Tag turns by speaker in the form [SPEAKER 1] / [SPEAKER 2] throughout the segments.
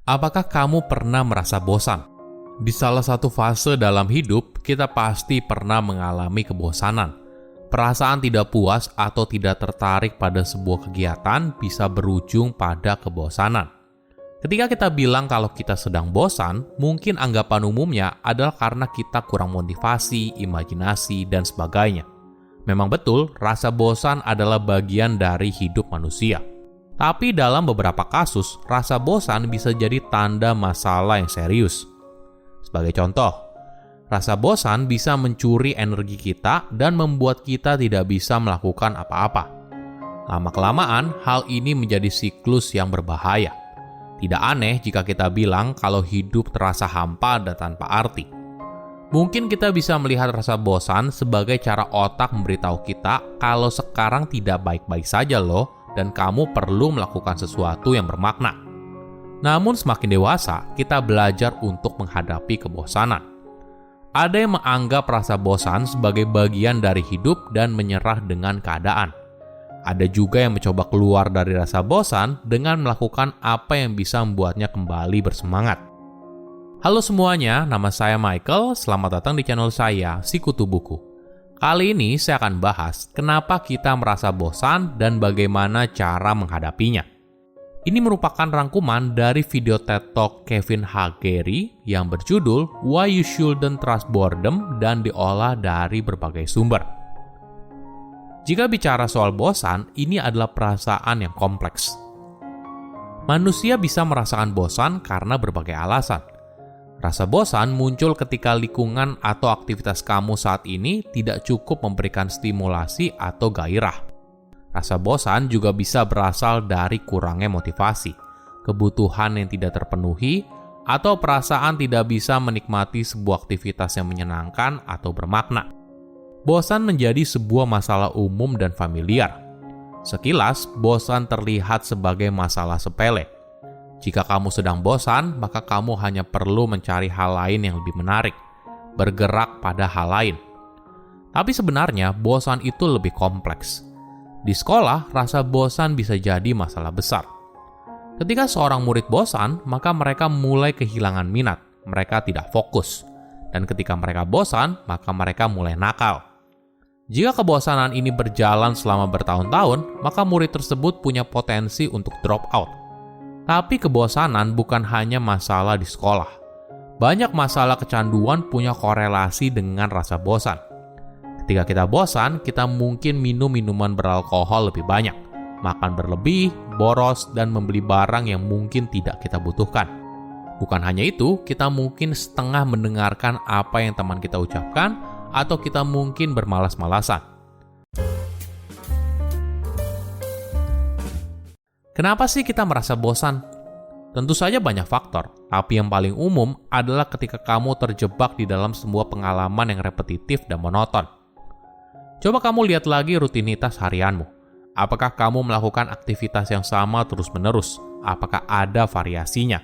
[SPEAKER 1] Apakah kamu pernah merasa bosan? Di salah satu fase dalam hidup, kita pasti pernah mengalami kebosanan. Perasaan tidak puas atau tidak tertarik pada sebuah kegiatan bisa berujung pada kebosanan. Ketika kita bilang kalau kita sedang bosan, mungkin anggapan umumnya adalah karena kita kurang motivasi, imajinasi, dan sebagainya. Memang betul, rasa bosan adalah bagian dari hidup manusia. Tapi dalam beberapa kasus, rasa bosan bisa jadi tanda masalah yang serius. Sebagai contoh, rasa bosan bisa mencuri energi kita dan membuat kita tidak bisa melakukan apa-apa. Lama-kelamaan, hal ini menjadi siklus yang berbahaya. Tidak aneh jika kita bilang kalau hidup terasa hampa dan tanpa arti. Mungkin kita bisa melihat rasa bosan sebagai cara otak memberitahu kita kalau sekarang tidak baik-baik saja loh, dan kamu perlu melakukan sesuatu yang bermakna. Namun semakin dewasa, kita belajar untuk menghadapi kebosanan. Ada yang menganggap rasa bosan sebagai bagian dari hidup dan menyerah dengan keadaan. Ada juga yang mencoba keluar dari rasa bosan dengan melakukan apa yang bisa membuatnya kembali bersemangat. Halo semuanya, nama saya Michael. Selamat datang di channel saya, Sikutu Buku. Kali ini saya akan bahas kenapa kita merasa bosan dan bagaimana cara menghadapinya. Ini merupakan rangkuman dari video TED Talk Kevin Hagery yang berjudul Why You Shouldn't Trust Boredom dan diolah dari berbagai sumber. Jika bicara soal bosan, ini adalah perasaan yang kompleks. Manusia bisa merasakan bosan karena berbagai alasan. Rasa bosan muncul ketika lingkungan atau aktivitas kamu saat ini tidak cukup memberikan stimulasi atau gairah. Rasa bosan juga bisa berasal dari kurangnya motivasi, kebutuhan yang tidak terpenuhi, atau perasaan tidak bisa menikmati sebuah aktivitas yang menyenangkan atau bermakna. Bosan menjadi sebuah masalah umum dan familiar. Sekilas, bosan terlihat sebagai masalah sepele. Jika kamu sedang bosan, maka kamu hanya perlu mencari hal lain yang lebih menarik, bergerak pada hal lain. Tapi sebenarnya, bosan itu lebih kompleks. Di sekolah, rasa bosan bisa jadi masalah besar. Ketika seorang murid bosan, maka mereka mulai kehilangan minat, mereka tidak fokus. Dan ketika mereka bosan, maka mereka mulai nakal. Jika kebosanan ini berjalan selama bertahun-tahun, maka murid tersebut punya potensi untuk drop out. Tapi kebosanan bukan hanya masalah di sekolah. Banyak masalah kecanduan punya korelasi dengan rasa bosan. Ketika kita bosan, kita mungkin minum minuman beralkohol lebih banyak, makan berlebih, boros, dan membeli barang yang mungkin tidak kita butuhkan. Bukan hanya itu, kita mungkin setengah mendengarkan apa yang teman kita ucapkan, atau kita mungkin bermalas-malasan. Kenapa sih kita merasa bosan? Tentu saja banyak faktor, tapi yang paling umum adalah ketika kamu terjebak di dalam sebuah pengalaman yang repetitif dan monoton. Coba kamu lihat lagi rutinitas harianmu. Apakah kamu melakukan aktivitas yang sama terus-menerus? Apakah ada variasinya?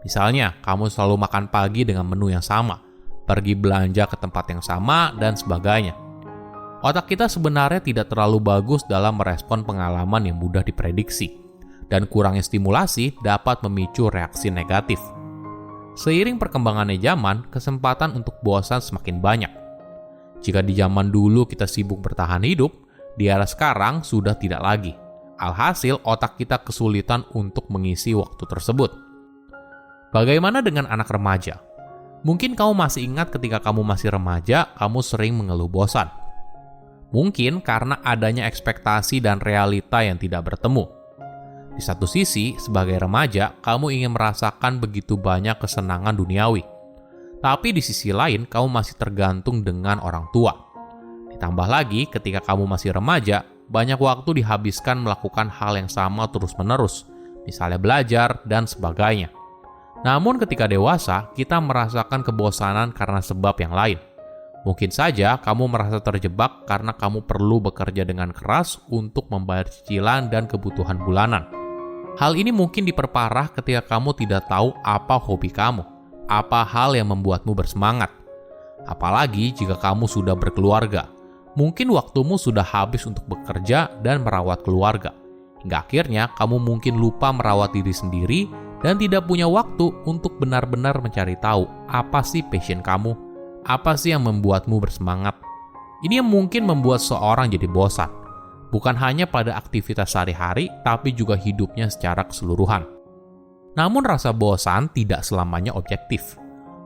[SPEAKER 1] Misalnya, kamu selalu makan pagi dengan menu yang sama, pergi belanja ke tempat yang sama, dan sebagainya. Otak kita sebenarnya tidak terlalu bagus dalam merespon pengalaman yang mudah diprediksi, dan kurangnya stimulasi dapat memicu reaksi negatif. Seiring perkembangannya zaman, kesempatan untuk bosan semakin banyak. Jika di zaman dulu kita sibuk bertahan hidup, di era sekarang sudah tidak lagi. Alhasil, otak kita kesulitan untuk mengisi waktu tersebut. Bagaimana dengan anak remaja? Mungkin kamu masih ingat ketika kamu masih remaja, kamu sering mengeluh bosan. Mungkin karena adanya ekspektasi dan realita yang tidak bertemu. Di satu sisi, sebagai remaja, kamu ingin merasakan begitu banyak kesenangan duniawi. Tapi di sisi lain, kamu masih tergantung dengan orang tua. Ditambah lagi, ketika kamu masih remaja, banyak waktu dihabiskan melakukan hal yang sama terus-menerus, misalnya belajar dan sebagainya. Namun ketika dewasa, kita merasakan kebosanan karena sebab yang lain. Mungkin saja kamu merasa terjebak karena kamu perlu bekerja dengan keras untuk membayar cicilan dan kebutuhan bulanan. Hal ini mungkin diperparah ketika kamu tidak tahu apa hobi kamu, apa hal yang membuatmu bersemangat. Apalagi jika kamu sudah berkeluarga, mungkin waktumu sudah habis untuk bekerja dan merawat keluarga. Hingga akhirnya kamu mungkin lupa merawat diri sendiri dan tidak punya waktu untuk benar-benar mencari tahu apa sih passion kamu, apa sih yang membuatmu bersemangat. Ini yang mungkin membuat seorang jadi bosan, bukan hanya pada aktivitas sehari-hari, tapi juga hidupnya secara keseluruhan. Namun rasa bosan tidak selamanya objektif.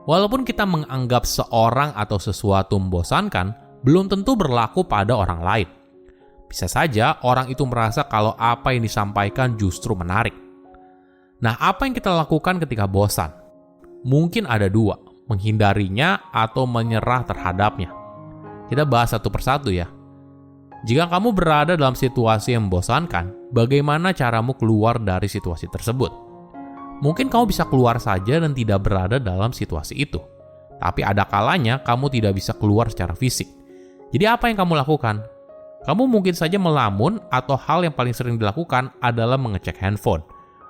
[SPEAKER 1] Walaupun kita menganggap seorang atau sesuatu membosankan, belum tentu berlaku pada orang lain. Bisa saja orang itu merasa kalau apa yang disampaikan justru menarik. Nah, apa yang kita lakukan ketika bosan? Mungkin ada dua, menghindarinya atau menyerah terhadapnya. Kita bahas satu persatu ya. Jika kamu berada dalam situasi yang membosankan, bagaimana caramu keluar dari situasi tersebut? Mungkin kamu bisa keluar saja dan tidak berada dalam situasi itu. Tapi ada kalanya kamu tidak bisa keluar secara fisik. Jadi apa yang kamu lakukan? Kamu mungkin saja melamun atau hal yang paling sering dilakukan adalah mengecek handphone.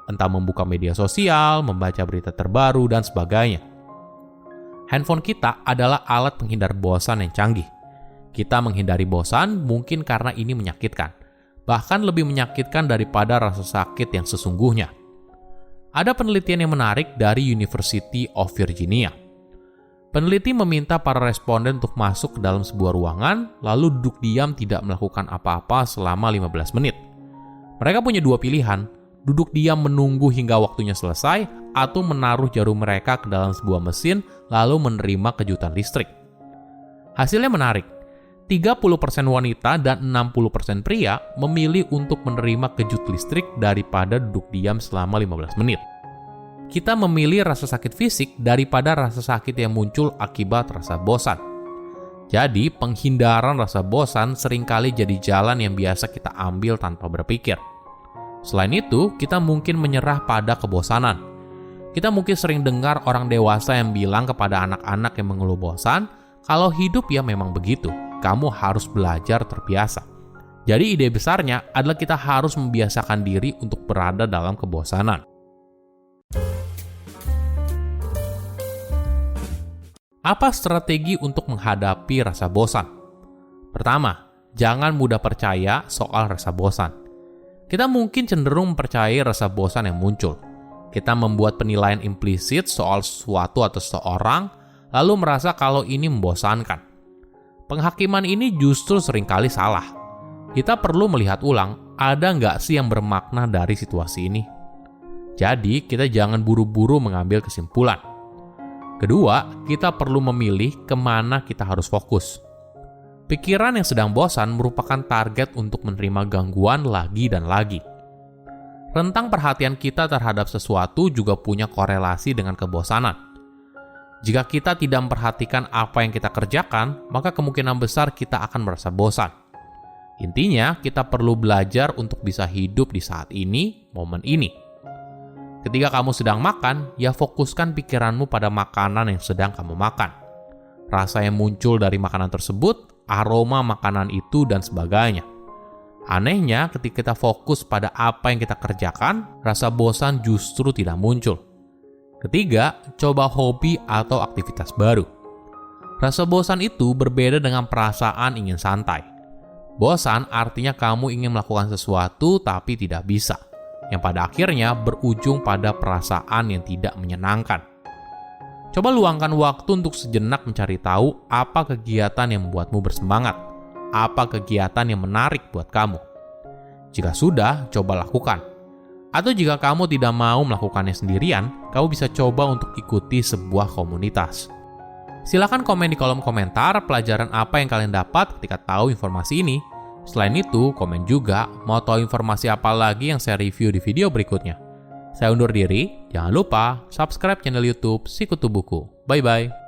[SPEAKER 1] Entah membuka media sosial, membaca berita terbaru, dan sebagainya. Handphone kita adalah alat penghindar bosan yang canggih. Kita menghindari bosan mungkin karena ini menyakitkan. Bahkan lebih menyakitkan daripada rasa sakit yang sesungguhnya. Ada penelitian yang menarik dari University of Virginia. Peneliti meminta para responden untuk masuk ke dalam sebuah ruangan, lalu duduk diam tidak melakukan apa-apa selama 15 menit. Mereka punya dua pilihan, duduk diam menunggu hingga waktunya selesai, atau menaruh jarum mereka ke dalam sebuah mesin, lalu menerima kejutan listrik. Hasilnya menarik, 30% wanita dan 60% pria memilih untuk menerima kejut listrik daripada duduk diam selama 15 menit. Kita memilih rasa sakit fisik daripada rasa sakit yang muncul akibat rasa bosan. Jadi, penghindaran rasa bosan seringkali jadi jalan yang biasa kita ambil tanpa berpikir. Selain itu, kita mungkin menyerah pada kebosanan. Kita mungkin sering dengar orang dewasa yang bilang kepada anak-anak yang mengeluh bosan, kalau hidup ya memang begitu, kamu harus belajar terbiasa. Jadi ide besarnya adalah kita harus membiasakan diri untuk berada dalam kebosanan. Apa strategi untuk menghadapi rasa bosan? Pertama, jangan mudah percaya soal rasa bosan. Kita mungkin cenderung mempercayai rasa bosan yang muncul. Kita membuat penilaian implisit soal sesuatu atau seseorang, lalu merasa kalau ini membosankan. Penghakiman ini justru seringkali salah. Kita perlu melihat ulang, ada nggak sih yang bermakna dari situasi ini? Jadi, kita jangan buru-buru mengambil kesimpulan. Kedua, kita perlu memilih kemana kita harus fokus. Pikiran yang sedang bosan merupakan target untuk menerima gangguan lagi dan lagi. Rentang perhatian kita terhadap sesuatu juga punya korelasi dengan kebosanan. Jika kita tidak memperhatikan apa yang kita kerjakan, maka kemungkinan besar kita akan merasa bosan. Intinya, kita perlu belajar untuk bisa hidup di saat ini, momen ini. Ketika kamu sedang makan, ya fokuskan pikiranmu pada makanan yang sedang kamu makan. Rasa yang muncul dari makanan tersebut, aroma makanan itu, dan sebagainya. Anehnya, ketika kita fokus pada apa yang kita kerjakan, rasa bosan justru tidak muncul. Ketiga, coba hobi atau aktivitas baru. Rasa bosan itu berbeda dengan perasaan ingin santai. Bosan artinya kamu ingin melakukan sesuatu tapi tidak bisa, yang pada akhirnya berujung pada perasaan yang tidak menyenangkan. Coba luangkan waktu untuk sejenak mencari tahu apa kegiatan yang membuatmu bersemangat, apa kegiatan yang menarik buat kamu. Jika sudah, coba lakukan. Atau jika kamu tidak mau melakukannya sendirian, kamu bisa coba untuk ikuti sebuah komunitas. Silakan komen di kolom komentar pelajaran apa yang kalian dapat ketika tahu informasi ini. Selain itu, komen juga mau tahu informasi apa lagi yang saya review di video berikutnya. Saya undur diri, jangan lupa subscribe channel YouTube Sikutu Buku. Bye-bye.